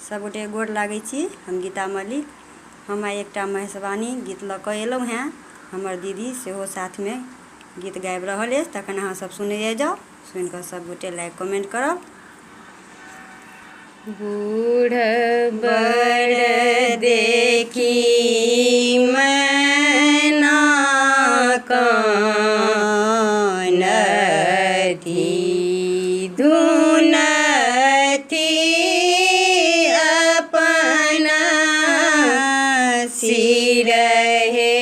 सबगोटे गोर लागै छी। हम गीता मलिक। हम आइ एकटा महेशवाणी गीत लऽ कऽ एलहुँ हेँ। हमर दीदी सेहो साथमे गीत गाबि रहल अछि, तखन अहाँ सब सुनैए जाउ। सुनि कऽ सबगोटे लाइक कमेंट करब। बूढ़ बड़ देखी मैना कानती धुनती अपन सिर हे।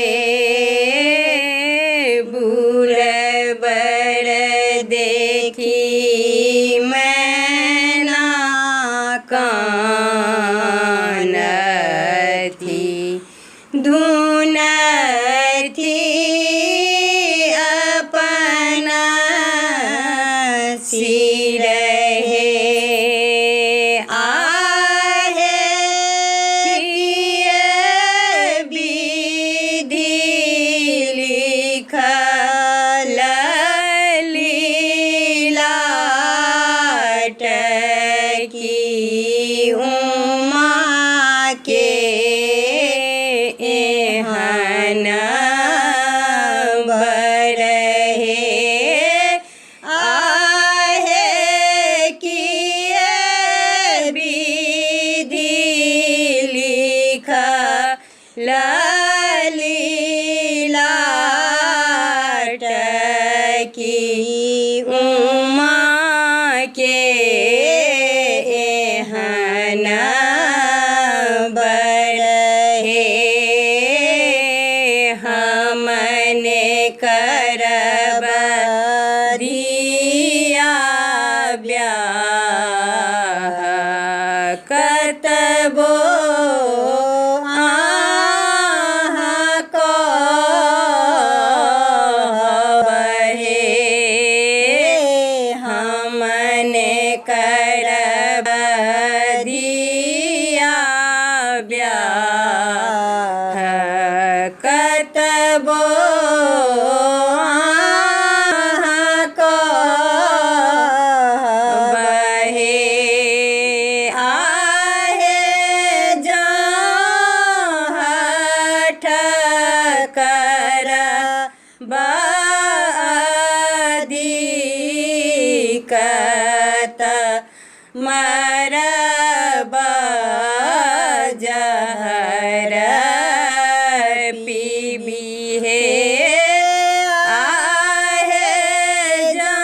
बूढ़ बड़ देखी मैना कानती धुनती अपन सिर हे। आहे किए विधि लिखल लीलाट की उमा के एहन बर हे। आहे किए विधि लिखल लीलाट की उमा के एहन बर हे। हमने करब दिया ब्याह कतबो अहाँ कहबहे। हमने करब दिया ब्याह कतबो अहाँ कहबहे। आहे जँ हठ करब अधिकत मरब जहर पीबिहे। आहे जँ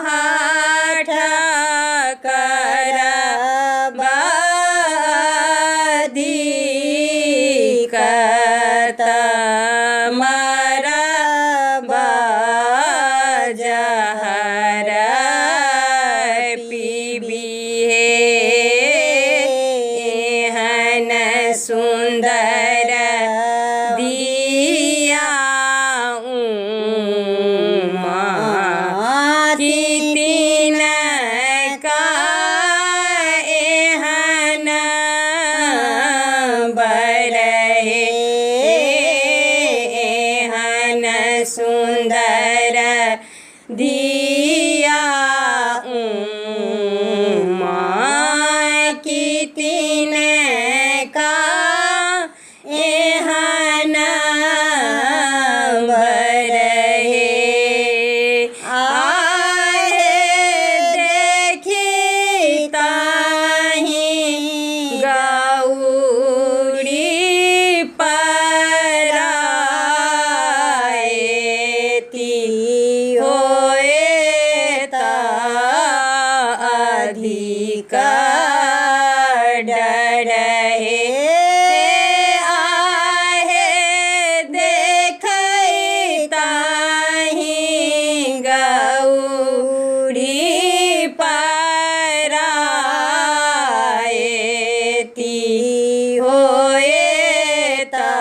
हठ करब अधिकत मरब जहर पीबिहे। एहन सुंदर दिया उमा की तिनका एहन बर हे। एहन सुंदर दिया उमा की तिनका एहन बर हे। आहे देखी ताहि गौरी पराएती होए ता अधिक डर हे। आहे देखै ताहि गौरी पराएती होए ता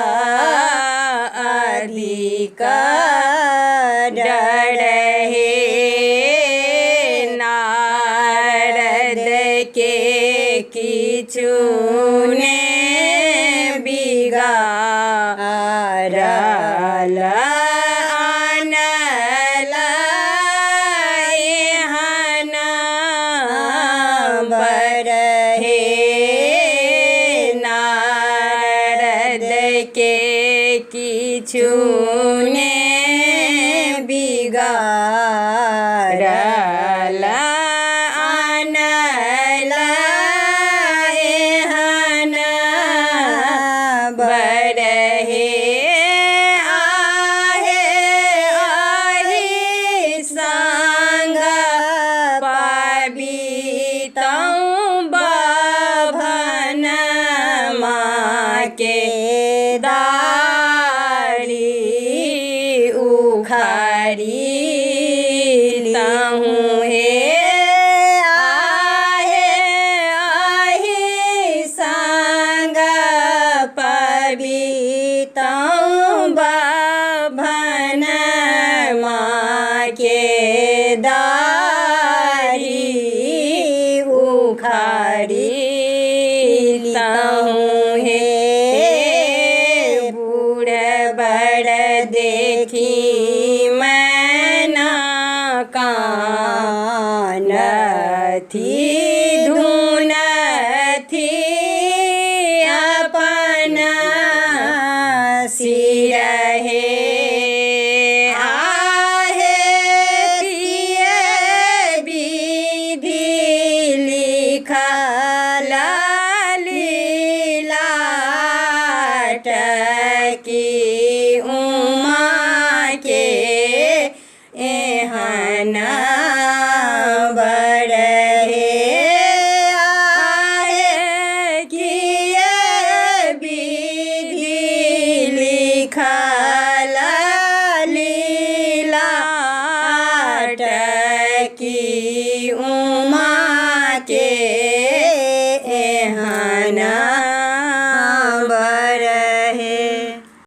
अधिक डर हे। नारद के किछु ने बिगाड़ल आनल एहन बर हे। किछु ने बिगाड़ल आनल एहन बरहे आहे आही संग पाबितौं बभन माँ के दाढ़ी उखाड़ी तहूँ हे आहे आही संग पाबितौं बभन माँ के दाढ़ी उखाड़ी तहूँ हे बूढ़ बड़ देखी मैना कानथी धुनथी अपना सिर हे आहे प्रिय विधि लिखल लीलाट की उमा के एहन बरहे आहे किए विधि लिखल लीलाट की उमा के एहन